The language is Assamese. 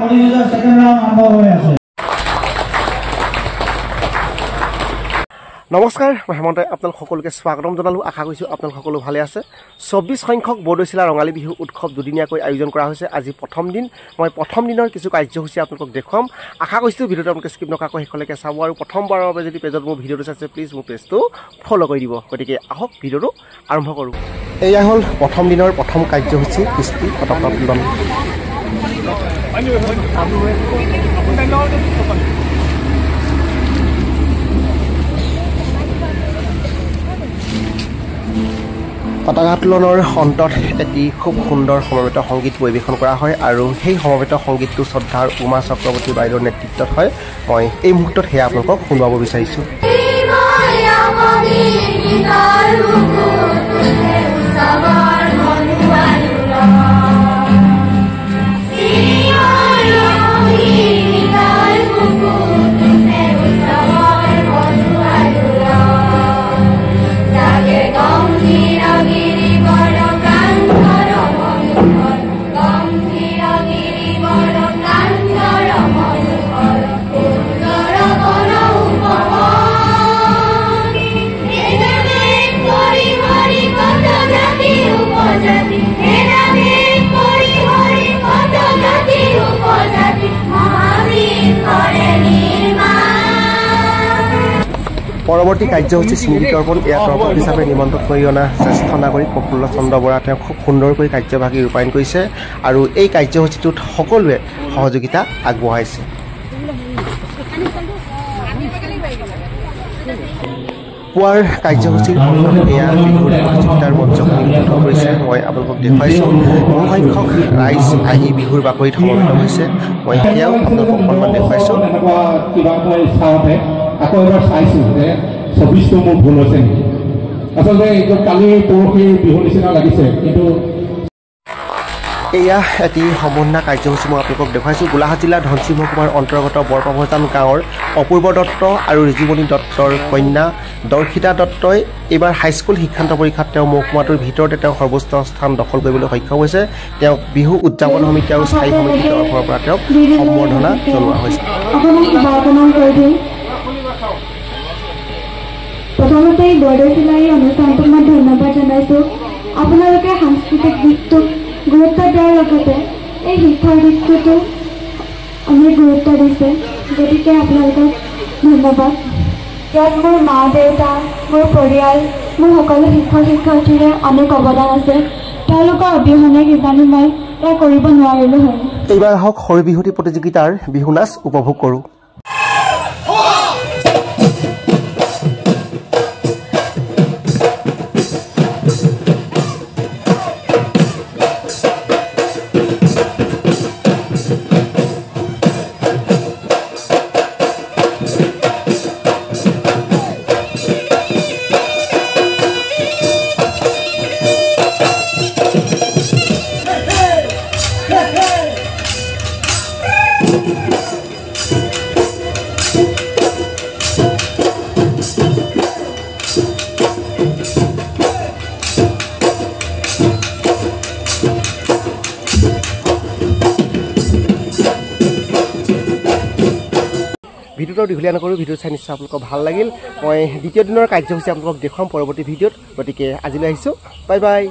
প্ৰতিযোগিতাৰ ছেকেণ্ড ৰাউণ্ড আৰম্ভ হৈ আছে। নমস্কাৰ, মই হেমন্তই আপোনালোক সকলোকে স্বাগতম জনালোঁ। আশা কৰিছোঁ আপোনালোক সকলো ভালে আছে। 24 সংখ্যক বৰদৈচিলা ৰঙালী বিহু উৎসৱ দুদিনীয়াকৈ আয়োজন কৰা হৈছে। আজি প্ৰথম দিন। মই প্ৰথম দিনৰ কিছু কাৰ্যসূচী আপোনালোকক দেখুৱাম। আশা কৰিছোঁ ভিডিঅ'টো আপোনালোকে স্কিপ নকৰাকৈ শেষলৈকে চাব আৰু প্ৰথমবাৰৰ বাবে যদি পেজত মোৰ ভিডিঅ'টো চাইছে প্লিজ মোৰ পেজটো ফ'ল' কৰি দিব। গতিকে আহক ভিডিঅ'টো আৰম্ভ কৰোঁ। এয়া হ'ল প্ৰথম দিনৰ প্ৰথম কাৰ্যসূচী কৃষ্টি পতাকা উত্তোলন। পতাকা উত্তোলনৰ অন্তত এটি খুব সুন্দৰ সমবেত সংগীত পৰিৱেশন কৰা হয় আৰু সেই সমবেত সংগীতটো শ্ৰদ্ধাৰ উমা চক্ৰৱৰ্তী বাইদেউৰ নেতৃত্বত হয়। মই এই মুহূৰ্তত সেয়া আপোনালোকক শুনাব বিচাৰিছোঁ। পৰৱৰ্তী কাৰ্যসূচী স্মৃতি তৰ্পণ। ইয়াত তৰ্পক হিচাপে নিমন্ত্ৰণ কৰি অনা জ্যেষ্ঠ নাগৰিক প্ৰফুল্ল চন্দ্ৰ বৰা তেওঁ খুব সুন্দৰকৈ কাৰ্যভাগী ৰূপায়ণ কৰিছে আৰু এই কাৰ্যসূচীটোত সকলোৱে সহযোগিতা আগবঢ়াইছে। পুৱাৰ কাৰ্যসূচীৰ অন্তত এয়া বিহুৰ প্ৰতিযোগিতাৰ মঞ্চখন উদ্বোধন কৰিছে। মই আপোনালোকক দেখুৱাইছোঁ। বহুসংখ্যক ৰাইজ আহি বিহুৰ বাকৰিত সমবেত হৈছে। মই সেয়াও আপোনালোকক অকণমান দেখুৱাইছোঁ। আকৌ এবাৰ চাইছোঁ যে 24টো মোৰ ভুল হৈছে নেকি। আচলতে এইটো কালি পৰহি বিহু নিচিনা লাগিছে, কিন্তু এয়া এটি সমন্বয় কাৰ্যসূচী মই আপোনালোকক দেখুৱাইছোঁ। গোলাঘাট জিলাৰ ধনশিৰি মহকুমাৰ অন্তৰ্গত বৰপাভজান গাঁৱৰ অপূৰ্ব দত্ত আৰু ৰিজুমণি দত্তৰ কন্যা দৰ্শিতা দত্তই এইবাৰ হাইস্কুল শিক্ষান্ত পৰীক্ষাত তেওঁ মহকুমাটোৰ ভিতৰতে তেওঁ সৰ্বোচ্চ স্থান দখল কৰিবলৈ সক্ষম হৈছে। তেওঁক বিহু উদযাপন সমিতি আৰু স্থায়ী সমিতিৰ তৰফৰ পৰা তেওঁক সম্বৰ্ধনা জনোৱা হৈছে। প্ৰথমতে বৰদৈচিলাৰ এই অনুষ্ঠানটোক মই ধন্যবাদ জনাইছোঁ। আপোনালোকে সাংস্কৃতিক দিশটোক গুৰুত্ব দিয়াৰ লগতে এই শিক্ষাৰ দিশটোতো অনেক গুৰুত্ব দিছে, গতিকে আপোনালোকক ধন্যবাদ। ইয়াত মোৰ মা দেউতা, মোৰ পৰিয়াল, মোৰ সকলো শিক্ষক শিক্ষয়িত্ৰীৰে অনেক অৱদান আছে। তেওঁলোকৰ অবিহনে কিজানি মই এয়া কৰিব নোৱাৰিলোঁ হয়। এইবাৰ আহক সৰু বিহুতি প্ৰতিযোগিতাৰ বিহু নাচ উপভোগ কৰোঁ। ভিডিঅ'টো দীঘলীয়া নকৰোঁ। ভিডিঅ' চাই নিশ্চয় আপোনালোকৰ ভাল লাগিল। মই দ্বিতীয় দিনৰ কাৰ্যসূচী আপোনালোকক দেখুৱাম পৰৱৰ্তী ভিডিঅ'ত। গতিকে আজিলৈ আহিছোঁ। Bye bye.